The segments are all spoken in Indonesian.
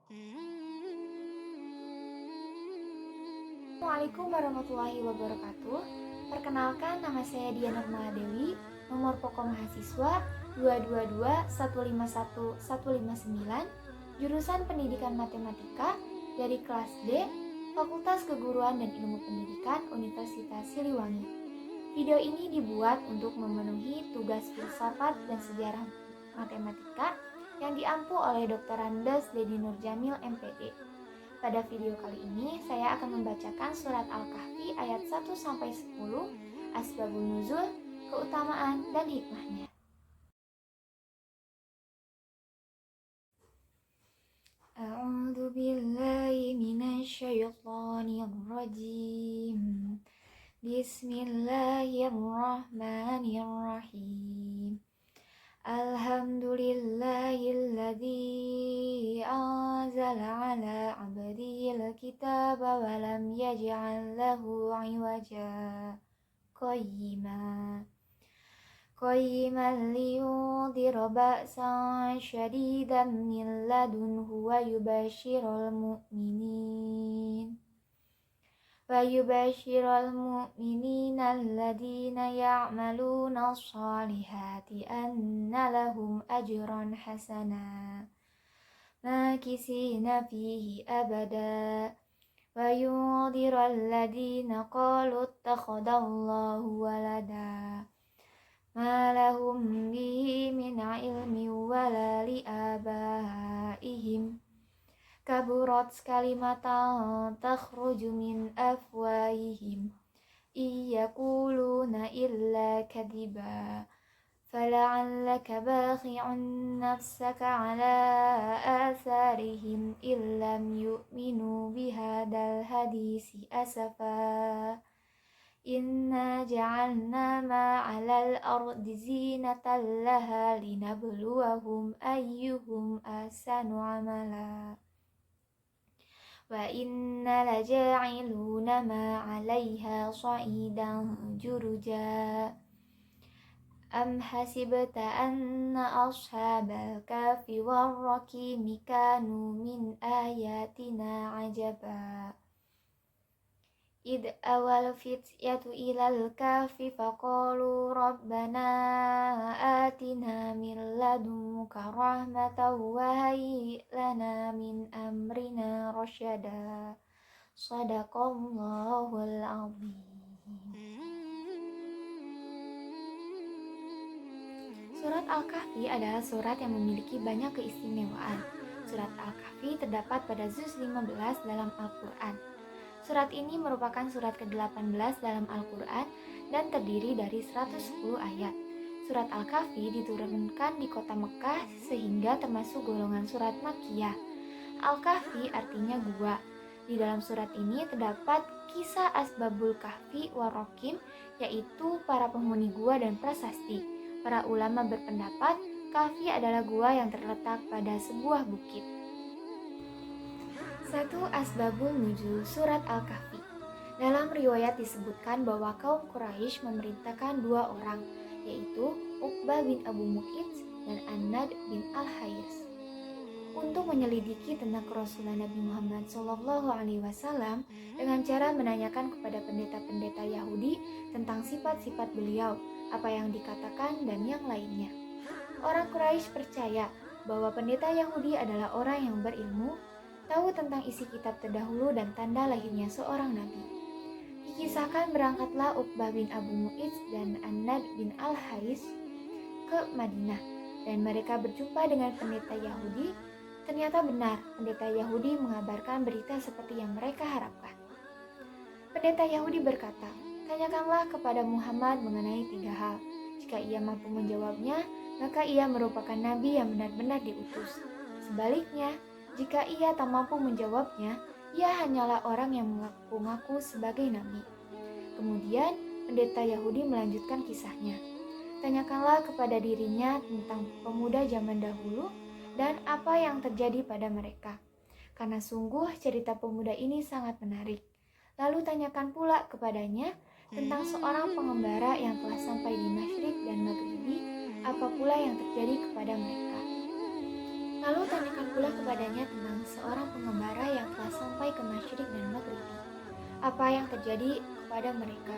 Assalamualaikum warahmatullahi wabarakatuh. Perkenalkan, nama saya Diana Dewi, nomor pokok mahasiswa 222151159, jurusan Pendidikan Matematika dari kelas D, Fakultas Keguruan dan Ilmu Pendidikan Universitas Siliwangi. Video ini dibuat untuk memenuhi tugas filsafat dan sejarah matematika yang diampu oleh Dr. Andes Dedi Nurjamil MPD. Pada video kali ini, saya akan membacakan surat Al-Kahfi ayat 1-10, asbabun nuzul, keutamaan, dan hikmahnya. A'udzu billahi minasyaitonir rajim. Bismillahirrahmanirrahim. Alhamdulillahilladzi anzala ala abdihil kitaba wa lam yaj'al lahu 'iwaja qayyiman liyundhira ba'san syadidan min ladunhu wa yubashshiral mu'minina alladhina ya'maluna as-salihati anna lahum ajran hasana makisina fihi abada wa yundhira alladhina qalu ittakhadallahu walada ma lahum bihi min ilmin wala li abaihim kaburat kalimatan takhruju min afwahihim iyyakuluna illa kadiba fala'allaka bakhi'un nafsaka ala atharihim illam yu'minu bihadal hadisi asafa inna ja'alna ma'alal ardi zinatan laha linabluwahum ayyuhum ahsanu amala wa inna laja'iluna ma 'alaiha sa'idan juruja am hasibta anna ashabal kahfi war-raqimi kanu min ayatina 'ajaba id awal fityatu ilal kahfi faqalu rabbana atina min ladunka rahmatan wa hayyi lana min amrina rasyada. Shadaqallahul azim. Surat Al-Kahfi adalah surat yang memiliki banyak keistimewaan. Surat Al-Kahfi terdapat pada juz 15 dalam Al-Quran. Surat ini merupakan surat ke-18 dalam Al-Quran dan terdiri dari 110 ayat. Surat Al-Kahfi diturunkan di kota Mekah sehingga termasuk golongan surat Makkiyah. Al-Kahfi artinya gua. Di dalam surat ini terdapat kisah Asbabul Kahfi Warokim, yaitu para penghuni gua dan prasasti. Para ulama berpendapat Kahfi adalah gua yang terletak pada sebuah bukit. 1. Asbabun Nuzul Surat Al-Kahfi. Dalam riwayat disebutkan bahwa kaum Quraisy memerintahkan dua orang, yaitu Uqbah bin Abu Mu'its dan Annad bin Al-Hayrs, untuk menyelidiki tentang kerasulan Nabi Muhammad SAW dengan cara menanyakan kepada pendeta-pendeta Yahudi tentang sifat-sifat beliau, apa yang dikatakan dan yang lainnya. Orang Quraisy percaya bahwa pendeta Yahudi adalah orang yang berilmu, tahu tentang isi kitab terdahulu dan tanda lahirnya seorang nabi. Dikisahkan berangkatlah Uqbah bin Abu Mu'its dan Annad bin Al-Hayrs ke Madinah, dan mereka berjumpa dengan pendeta Yahudi. Ternyata benar, pendeta Yahudi mengabarkan berita seperti yang mereka harapkan. Pendeta Yahudi berkata, tanyakanlah kepada Muhammad mengenai 3 hal. Jika ia mampu menjawabnya, maka ia merupakan nabi yang benar-benar diutus. Sebaliknya, jika ia tak mampu menjawabnya, ia hanyalah orang yang mengaku-ngaku sebagai nabi. Kemudian, pendeta Yahudi melanjutkan kisahnya. Tanyakanlah kepada dirinya tentang pemuda zaman dahulu dan apa yang terjadi pada mereka, karena sungguh cerita pemuda ini sangat menarik. Lalu tanyakan pula kepadanya tentang seorang pengembara yang telah sampai di Masyriq dan Maghribi, apa pula yang terjadi kepada mereka. Lalu tanyakan pula kepadanya tentang seorang pengembara yang telah sampai ke Masyriq dan Maghrib. Apa yang terjadi kepada mereka?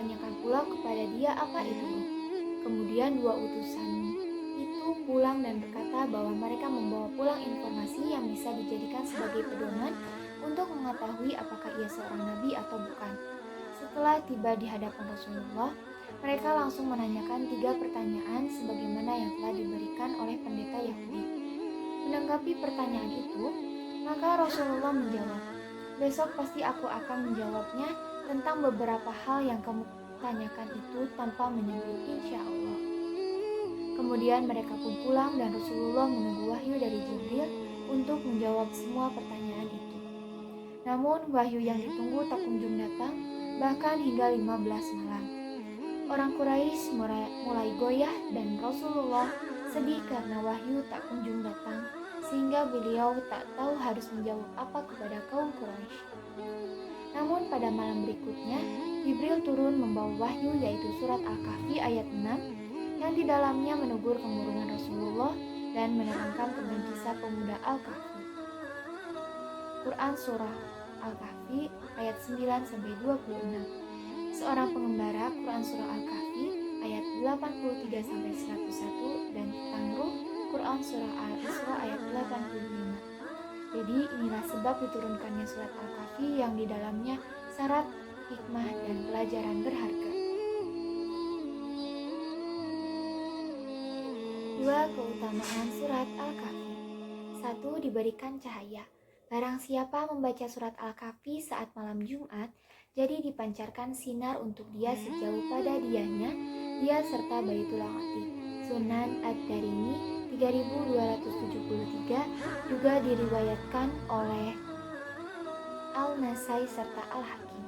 Tanyakan pula kepada dia apa itu ruh. Kemudian dua utusan itu pulang dan berkata bahwa mereka membawa pulang informasi yang bisa dijadikan sebagai pedoman untuk mengetahui apakah ia seorang nabi atau bukan. Setelah tiba di hadapan Rasulullah, mereka langsung menanyakan 3 pertanyaan sebagaimana yang telah diberikan oleh pendeta Yahudi. Menanggapi pertanyaan itu, maka Rasulullah menjawab, "Besok pasti aku akan menjawabnya tentang beberapa hal yang kamu tanyakan itu tanpa menyebut insya Allah." Kemudian mereka pun pulang dan Rasulullah menunggu wahyu dari Jibril untuk menjawab semua pertanyaan itu. Namun wahyu yang ditunggu tak kunjung datang, bahkan hingga 15 malam. Orang Quraisy mulai goyah dan Rasulullah sedih karena wahyu tak kunjung datang, sehingga beliau tak tahu harus menjawab apa kepada kaum Quraisy. Namun pada malam berikutnya, Jibril turun membawa wahyu yaitu surat Al-Kahfi ayat 6 yang di dalamnya menegur kemurungan Rasulullah dan menerangkan tentang kisah pemuda Al-Kahfi. Quran Surah Al-Kahfi ayat 9-26. Seorang pengembara Quran Surah Al-Kahfi ayat 83-101 dan tentang ruh Quran Surah Al-Isra ayat 85. Jadi inilah sebab diturunkannya surat Al-Kahfi yang di dalamnya syarat, hikmah, dan pelajaran berharga. 2. Keutamaan surat Al-Kahfi. 1. Diberikan cahaya. Barang siapa membaca surat Al-Kahfi saat malam Jumat, jadi dipancarkan sinar untuk dia sejauh pada dianya, dia serta Baitul Atiq. Sunan Ad-Darimi 3273 juga diriwayatkan oleh Al-Nasai serta Al-Hakim.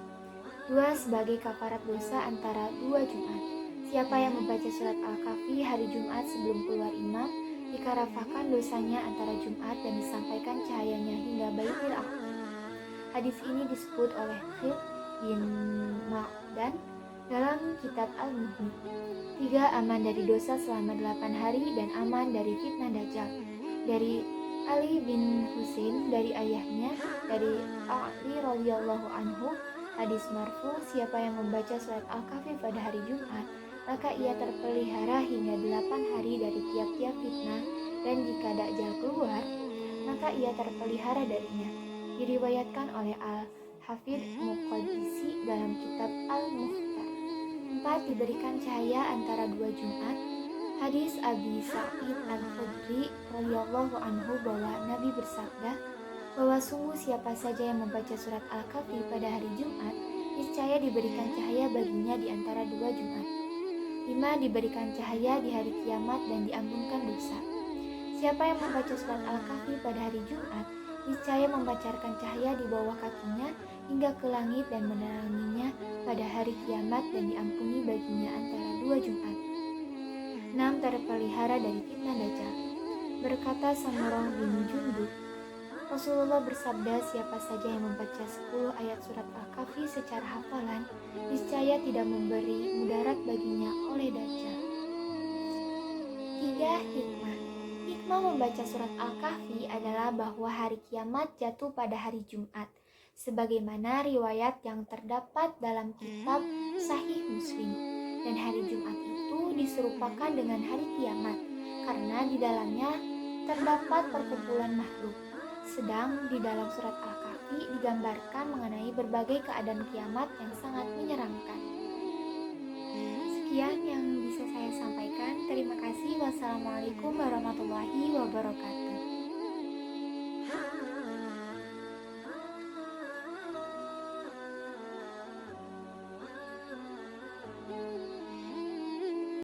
2. Sebagai kafarat dosa antara 2 Jumat. Siapa yang membaca surat Al-Kahfi hari Jumat sebelum keluar imam, dikarafakan dosanya antara Jumat dan disampaikan cahayanya hingga Baitul Atiq. Hadis ini disebut oleh Khil bin Ma'dan dalam kitab Al-Muhni. 3. Aman dari dosa selama 8 hari dan aman dari fitnah Dajjal. Dari Ali bin Husain dari ayahnya, dari Ali radhiyallahu anhu, hadis marfu, siapa yang membaca surat Al-Kahfi pada hari Jumat, maka ia terpelihara hingga 8 hari dari tiap-tiap fitnah, dan jika Dajjal keluar, maka ia terpelihara darinya. Diriwayatkan oleh Al-Hafidh Muqaddisi dalam kitab Al-Mukhtar. 4. Diberikan cahaya antara 2 Jumat. Hadis Abi Sa'id Al-Khudri radhiyallahu anhu bahwa Nabi bersabda bahwa sungguh siapa saja yang membaca surat Al-Kahfi pada hari Jumat, niscaya diberikan cahaya baginya di antara 2 Jumat. 5. Diberikan cahaya di hari kiamat dan diampunkan dosa. Siapa yang membaca surat Al-Kahfi pada hari Jumat, niscaya memancarkan cahaya di bawah kakinya hingga ke langit dan meneranginya pada hari kiamat dan diampuni baginya antara 2 Jumat. 6. Terpelihara dari fitnah Dajjal. Berkata Samurah bin Jundub, Rasulullah bersabda, siapa saja yang membaca 10 ayat surat Al-Kahfi secara hafalan, niscaya tidak memberi mudarat baginya oleh Dajjal. 3. Hikmah. Hikmah membaca surat Al-Kahfi adalah bahwa hari kiamat jatuh pada hari Jumat, sebagaimana riwayat yang terdapat dalam kitab Sahih Muslim. Dan hari Jumat itu diserupakan dengan hari kiamat, karena di dalamnya terdapat perkumpulan makhluk. Sedang di dalam surat Al-Kahfi digambarkan mengenai berbagai keadaan kiamat yang sangat menyeramkan. Sekian yang bisa saya sampaikan. Terima kasih. Wassalamualaikum warahmatullahi wabarakatuh.